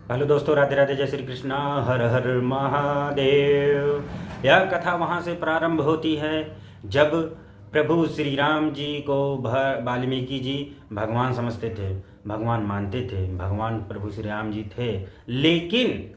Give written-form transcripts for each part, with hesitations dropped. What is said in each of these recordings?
Hello दोस्तों, राधे राधे, जय श्री कृष्णा, हर हर महादेव। यह कथा वहाँ से प्रारंभ होती है जब प्रभु श्री राम जी को वाल्मीकि जी भगवान समझते थे, भगवान मानते थे। भगवान प्रभु श्री राम जी थे, लेकिन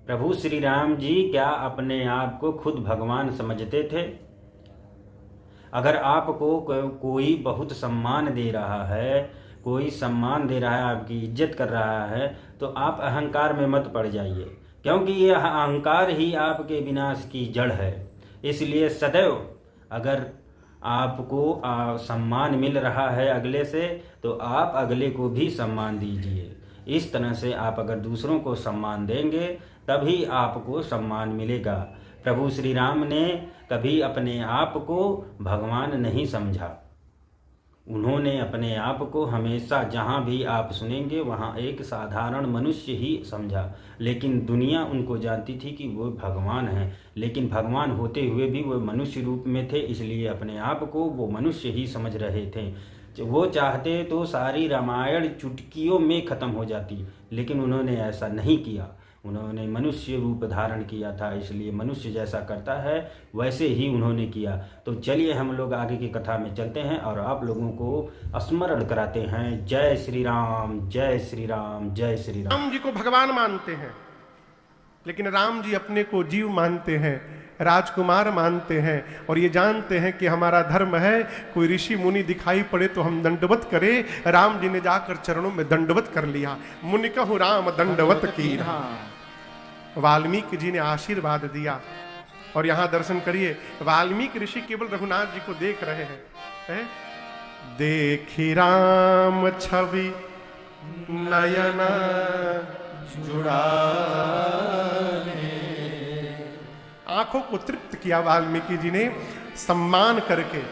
प्रभु श्री राम जी क्या अपने आप को खुद भगवान समझते थे? अगर आपको कोई बहुत सम्मान दे रहा है, कोई सम्मान दे रहा है, आपकी इज्जत कर रहा है, तो आप अहंकार में मत पड़ जाइए, क्योंकि ये अहंकार ही आपके विनाश की जड़ है। इसलिए सदैव अगर आपको सम्मान मिल रहा है अगले से, तो आप अगले को भी सम्मान दीजिए। इस तरह से आप अगर दूसरों को सम्मान देंगे तभी आपको सम्मान मिलेगा। प्रभु श्री राम ने कभी अपने आप को भगवान नहीं समझा। उन्होंने अपने आप को हमेशा, जहाँ भी आप सुनेंगे वहाँ, एक साधारण मनुष्य ही समझा। लेकिन दुनिया उनको जानती थी कि वो भगवान हैं, लेकिन भगवान होते हुए भी वो मनुष्य रूप में थे, इसलिए अपने आप को वो मनुष्य ही समझ रहे थे। वो चाहते तो सारी रामायण चुटकियों में ख़त्म हो जाती, लेकिन उन्होंने ऐसा नहीं किया। उन्होंने मनुष्य रूप धारण किया था, इसलिए मनुष्य जैसा करता है वैसे ही उन्होंने किया। तो चलिए हम लोग आगे की कथा में चलते हैं और आप लोगों को स्मरण कराते हैं। जय श्री राम, जय श्री राम, जय श्री राम। राम जी को भगवान मानते हैं, लेकिन राम जी अपने को जीव मानते हैं, राजकुमार मानते हैं, और ये जानते हैं कि हमारा धर्म है कोई ऋषि मुनि दिखाई पड़े तो हम दंडवत करें। राम जी ने जाकर चरणों में दंडवत कर लिया। मुनि कहूँ राम दंडवत की। वाल्मीकि जी ने आशीर्वाद दिया, और यहाँ दर्शन करिए, वाल्मीकि ऋषि केवल रघुनाथ जी को देख रहे हैं। देखी राम छवि नयन जुड़ा, आंखों को तृप्त किया वाल्मीकि जी ने। सम्मान करके,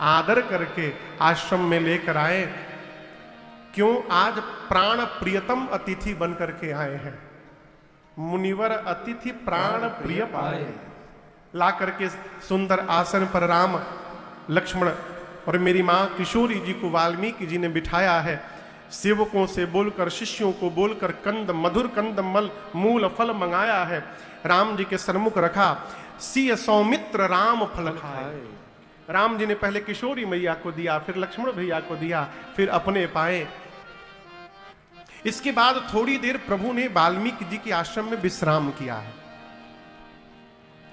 आदर करके आश्रम में लेकर आए। क्यों? आज प्राण प्रियतम अतिथि बन करके आए हैं। मुनिवर अतिथि प्राण प्रिय पाए। ला करके सुंदर आसन पर राम, लक्ष्मण और मेरी माँ किशोरी जी को वाल्मीकि जी ने बिठाया है। सेवकों से बोलकर, शिष्यों को बोलकर कंद, मधुर कंद मल मूल फल मंगाया है। राम जी के सन्मुख रखा। सिय सौमित्र राम फल खाए। राम जी ने पहले किशोरी मैया को दिया, फिर लक्ष्मण भैया को दिया, फिर अपने पाए। इसके बाद थोड़ी देर प्रभु ने वाल्मीकि जी के आश्रम में विश्राम किया है।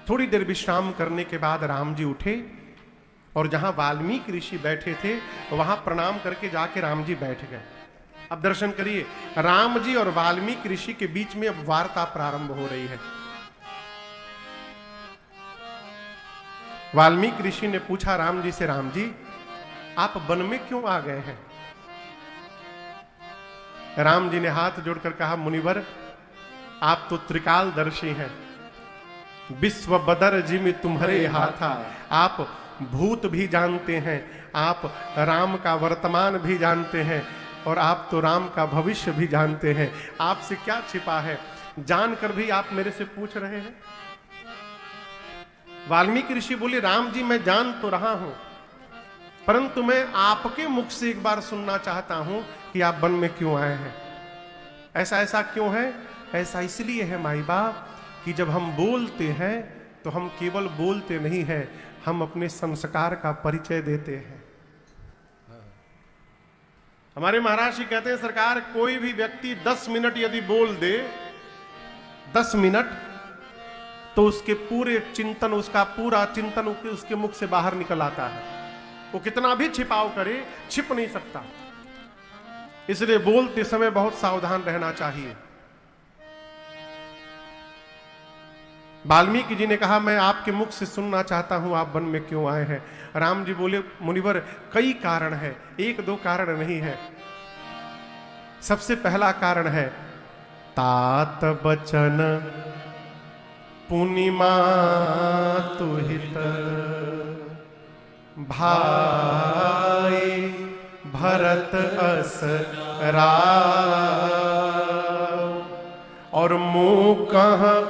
थोड़ी देर विश्राम करने के बाद राम जी उठे, और जहां वाल्मीकि ऋषि बैठे थे वहां प्रणाम करके जाके राम जी बैठ गए। अब दर्शन करिए, राम जी और वाल्मीकि ऋषि के बीच में अब वार्ता प्रारंभ हो रही है। वाल्मीकि ऋषि ने पूछा राम जी से, राम जी आप वन में क्यों आ गए हैं? राम जी ने हाथ जोड़कर कहा, मुनिवर आप तो त्रिकालदर्शी हैं, विश्व बदर जिमि तुम्हारे हाथा। आप भूत भी जानते हैं, आप राम का वर्तमान भी जानते हैं, और आप तो राम का भविष्य भी जानते हैं। आपसे क्या छिपा है? जानकर भी आप मेरे से पूछ रहे हैं? वाल्मीकि ऋषि बोले, राम जी मैं जान तो रहा हूं, परंतु मैं आपके मुख से एक बार सुनना चाहता हूं कि आप वन में क्यों आए हैं। ऐसा ऐसा क्यों है? ऐसा इसलिए है माई बाप कि जब हम बोलते हैं तो हम केवल बोलते नहीं हैं, हम अपने संस्कार का परिचय देते हैं। हमारे महाराज जी कहते हैं, सरकार कोई भी व्यक्ति 10 मिनट यदि बोल दे, 10 मिनट, तो उसके पूरे चिंतन, उसका पूरा चिंतन उसके मुख से बाहर निकल आता है। वो कितना भी छिपाव करे, छिप नहीं सकता। इसलिए बोलते समय बहुत सावधान रहना चाहिए। वाल्मीकि जी ने कहा, मैं आपके मुख से सुनना चाहता हूं आप वन में क्यों आए हैं। राम जी बोले, मुनिवर कई कारण है, एक दो कारण नहीं है। सबसे पहला कारण है, तात बचन पुनिमा तुहित भाई भरत अस राव, और मुँह कहाँ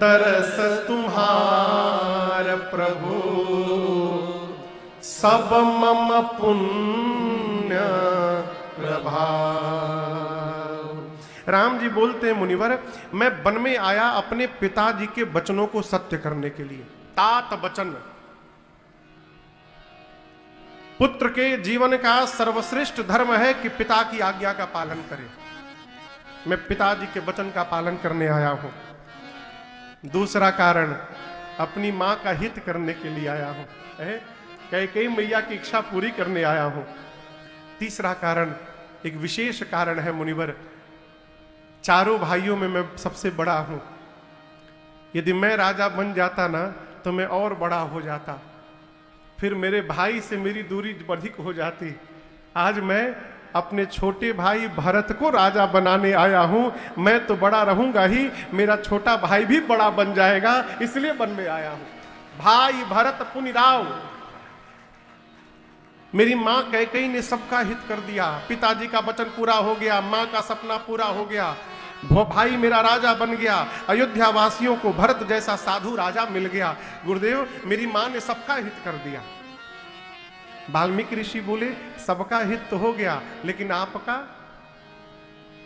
दरस तुम्हार प्रभु, सब मम पुण्य प्रभाव। राम जी बोलते हैं मुनिवर, मैं वन में आया अपने पिताजी के वचनों को सत्य करने के लिए। तात वचन, पुत्र के जीवन का सर्वश्रेष्ठ धर्म है कि पिता की आज्ञा का पालन करे। मैं पिताजी के वचन का पालन करने आया हूं। दूसरा कारण, अपनी मां का हित करने के लिए आया हूं, कैकेयी मैया की इच्छा पूरी करने आया हूं। तीसरा कारण, एक विशेष कारण है मुनिवर, चारों भाइयों में मैं सबसे बड़ा हूं। यदि मैं राजा बन जाता ना तो मैं और बड़ा हो जाता, फिर मेरे भाई से मेरी दूरी अधिक हो जाती। आज मैं अपने छोटे भाई भरत को राजा बनाने आया हूं। मैं तो बड़ा रहूंगा ही, मेरा छोटा भाई भी बड़ा बन जाएगा, इसलिए वन में आया हूं। भाई भरत पुनि राव, मेरी मां कैकेयी ने सबका हित कर दिया, पिताजी का वचन पूरा हो गया, मां का सपना पूरा हो गया, भाई मेरा राजा बन गया, अयोध्या वासियों को भरत जैसा साधु राजा मिल गया। गुरुदेव, मेरी मां ने सबका हित कर दिया। वाल्मीकि ऋषि बोले, सबका हित तो हो गया, लेकिन आपका?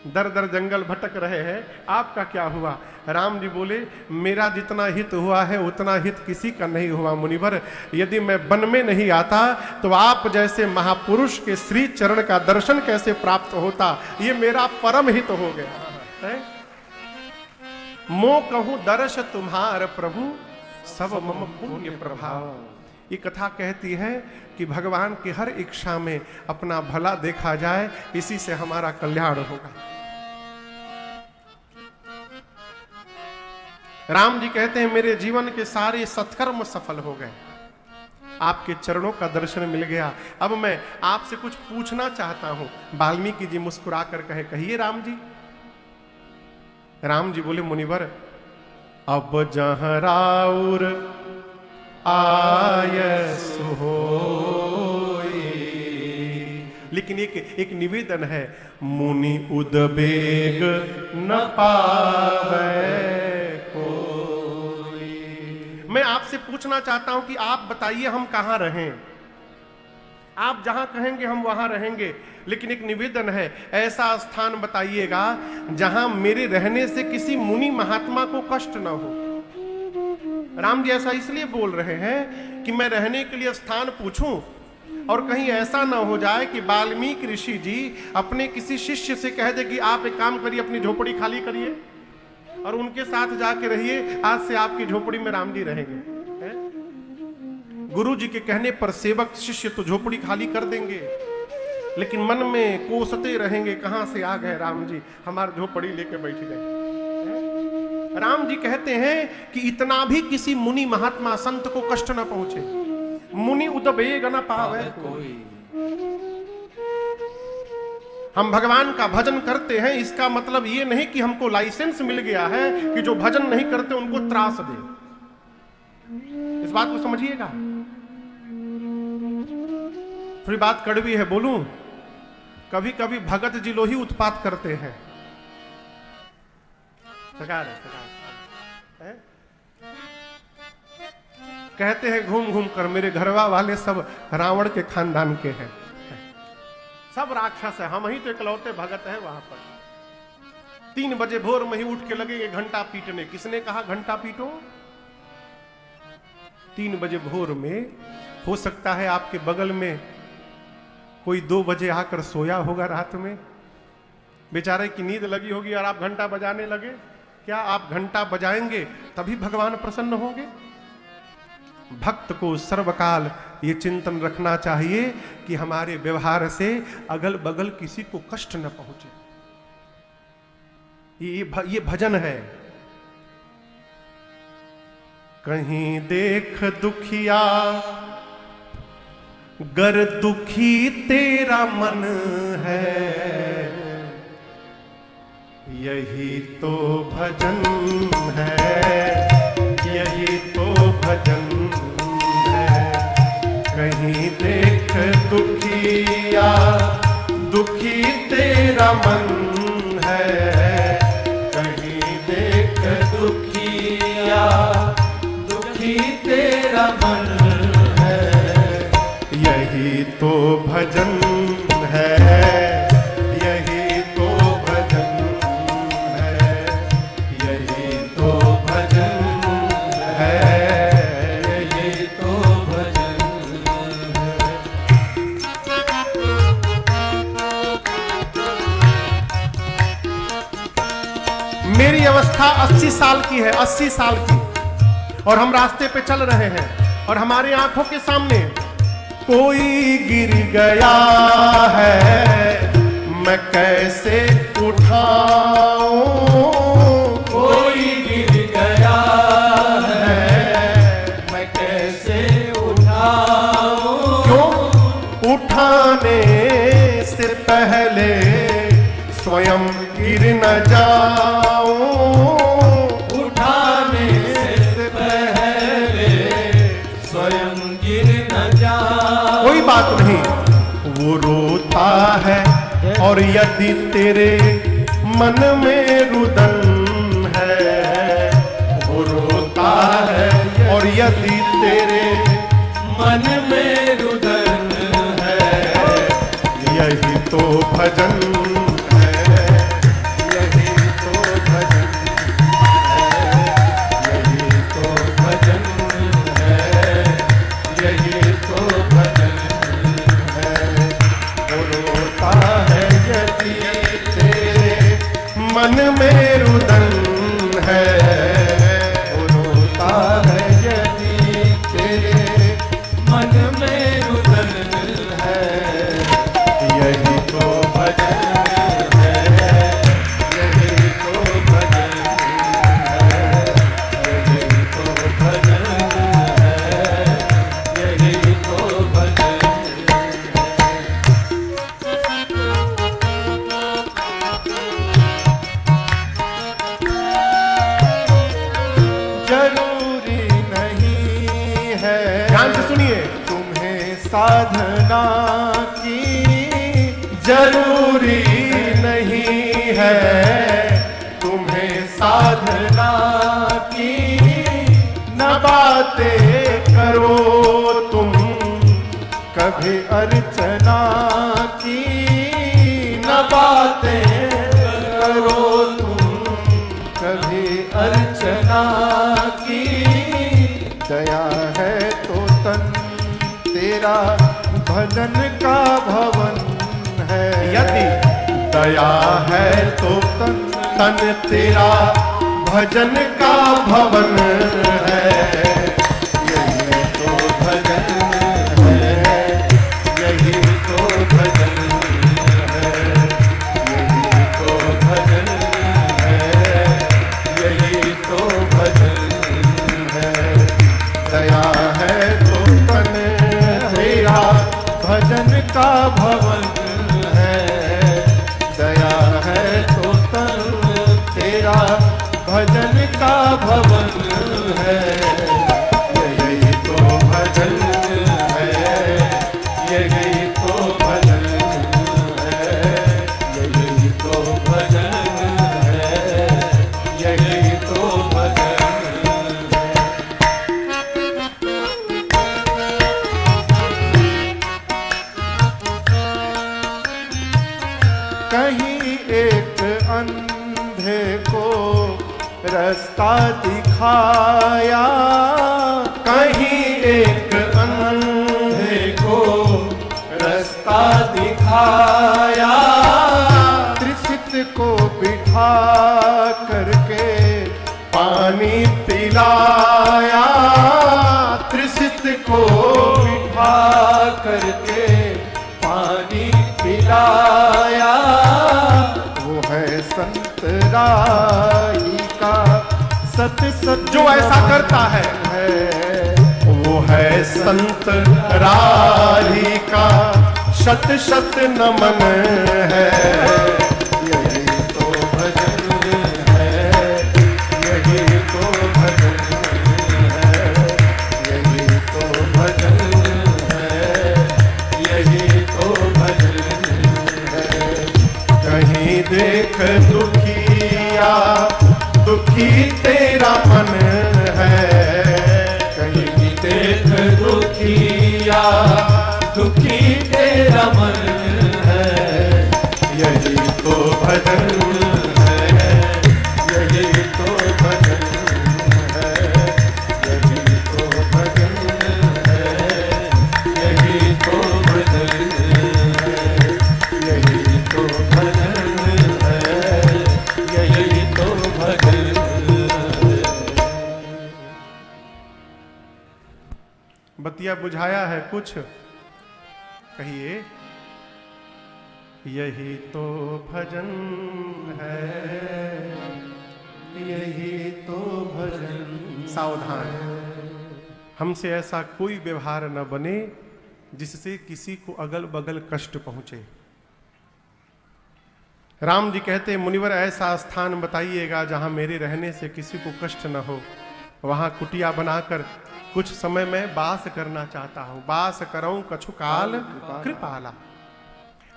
दर दर जंगल भटक रहे हैं, आपका क्या हुआ? राम जी बोले, मेरा जितना हित हुआ है उतना हित किसी का नहीं हुआ मुनिवर। यदि मैं वन में नहीं आता तो आप जैसे महापुरुष के श्री चरण का दर्शन कैसे प्राप्त होता? ये मेरा परम हित हो गया है। मो कहूं दर्श तुम्हार प्रभु, सब मम पुण्य प्रभाव। ये कथा कहती है कि भगवान की हर इच्छा में अपना भला देखा जाए, इसी से हमारा कल्याण होगा। राम जी कहते हैं, मेरे जीवन के सारे सत्कर्म सफल हो गए, आपके चरणों का दर्शन मिल गया। अब मैं आपसे कुछ पूछना चाहता हूं। वाल्मीकि जी मुस्कुरा कर कहे, कहिए राम जी। राम जी बोले, मुनिवर, अब जहां राउर आयस होई, लेकिन एक निवेदन है, मुनि उदबेग न पावे कोई। मैं आपसे पूछना चाहता हूं कि आप बताइए हम कहां रहें? आप जहां कहेंगे हम वहां रहेंगे, लेकिन एक निवेदन है, ऐसा स्थान बताइएगा जहां मेरे रहने से किसी मुनि महात्मा को कष्ट ना हो। राम जी ऐसा इसलिए बोल रहे हैं कि मैं रहने के लिए स्थान पूछूं और कहीं ऐसा ना हो जाए कि वाल्मीकि ऋषि जी अपने किसी शिष्य से कह दे कि आप एक काम करिए, अपनी झोपड़ी खाली करिए और उनके साथ जाके रहिए, आज से आपकी झोपड़ी में राम जी रहेंगे। गुरु जी के कहने पर सेवक शिष्य तो झोपड़ी खाली कर देंगे, लेकिन मन में कोसते रहेंगे, कहां से आ गए राम जी, हमारी झोपड़ी लेके बैठ गए। राम जी कहते हैं कि इतना भी किसी मुनि महात्मा संत को कष्ट न पहुंचे। मुनि उदबेग न पावे कोई। हम भगवान का भजन करते हैं, इसका मतलब ये नहीं कि हमको लाइसेंस मिल गया है कि जो भजन नहीं करते उनको त्रास दे। इस बात को समझिएगा। थोड़ी बात कड़वी है, बोलूं? कभी कभी भगत जी लोग ही उत्पात करते हैं। सरकार है? कहते हैं घूम घूम कर मेरे घरवा वाले सब रावण के खानदान के हैं, सब राक्षस है, हम ही तो इकलौते भगत हैं वहां पर। 3 बजे भोर में ही उठ के लगे घंटा पीटने। किसने कहा घंटा पीटो? 3 बजे भोर में हो सकता है आपके बगल में कोई 2 बजे आकर सोया होगा रात में, बेचारे की नींद लगी होगी और आप घंटा बजाने लगे। क्या आप घंटा बजाएंगे तभी भगवान प्रसन्न होंगे? भक्त को सर्वकाल ये चिंतन रखना चाहिए कि हमारे व्यवहार से अगल बगल किसी को कष्ट न पहुंचे। ये भजन है। कहीं देख दुखिया गर दुखी तेरा मन है, यही तो भजन है, यही तो भजन है। कहीं देख दुखिया दुखी तेरा मन है, कहीं देख दुखिया दुखी तेरा मन है, यही तो भजन है, यही तो भजन मेरी अवस्था 80 साल की है, 80 साल की, और हम रास्ते पे चल रहे हैं और हमारी आंखों के सामने कोई गिर गया है, मैं कैसे उठाऊं? कोई गिर गया है, मैं कैसे उठाऊं? क्यों? उठाने से पहले स्वयं गिर न जाऊं। उठाने से पहले स्वयं गिर न जाऊं। कोई बात नहीं, वो रोता है और यदि तेरे मन में रुदन है, वो रोता है और यदि तेरे मन में रुदन है, यही तो भजन मन में रुदन है, वो रोता है यदि तेरे मन में रुदन है, यही तो भजन है, यही तो भजन है, यही तो भजन है, यही तो भजन है। जरूरी नहीं है, ध्यान से सुनिए, तुम्हें साधना की जरूरी नहीं है, तुम्हें साधना की न बातें करो तुम कभी अर्चना की, न बातें करो तुम कभी अर्चना की। दया है तो तन तेरा भजन का भवन है, यदि दया है तो तन तेरा भजन का भवन है, यही तो भजन है, यही तो भजन है, यही तो भजन है, यही तो भजन है। दया है तो तन तेरा भजन का भवन है, दया है तो तन तेरा भजन का भवन है, यही तो भजन है, यही तो भजन है, यही तो भजन है, यही तो भजन है। कहीं एक अंधे को रास्ता दिखाया, कहीं एक अंधे को रास्ता दिखाया, त्रिसित को बिठा करके पानी पिलाया, त्रिसित को बिठा करके पानी पिलाया। वो है संत राही का सत सत जो ऐसा करता है, वो है संत राही का शत शत नमन है, यही तो भजन है, यही तो भजन है, यही तो भजन है, यही तो भजन है। कहीं देख दुखिया दुखी तेरा मन है, कहीं देख दुखिया दुखी तेरा मन है, यही ज्योतिया बुझाया है कुछ, कहिए। यही तो भजन है, यही तो भजन। सावधान, हमसे ऐसा कोई व्यवहार न बने जिससे किसी को अगल बगल कष्ट पहुंचे। राम जी कहते, मुनिवर ऐसा स्थान बताइएगा जहां मेरे रहने से किसी को कष्ट न हो, वहां कुटिया बनाकर कुछ समय में वास करना चाहता हूं। वास करऊं कछु काल कृपाला।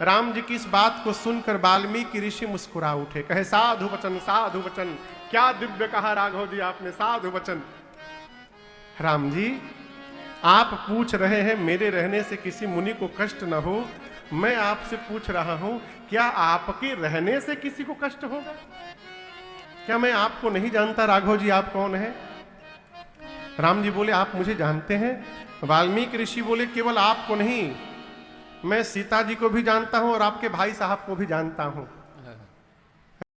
राम जी की इस बात को सुनकर वाल्मीकि ऋषि मुस्कुरा उठे, कहे साधु वचन, साधु वचन। क्या दिव्य कहा राघव जी आपने, साधु वचन। राम जी, आप पूछ रहे हैं मेरे रहने से किसी मुनि को कष्ट न हो, मैं आपसे पूछ रहा हूं क्या आपके रहने से किसी को कष्ट होगा? क्या मैं आपको नहीं जानता? राघव जी आप कौन हैं? राम जी बोले, आप मुझे जानते हैं? वाल्मीकि ऋषि बोले, केवल आपको नहीं, मैं सीता जी को भी जानता हूं और आपके भाई साहब को भी जानता हूं।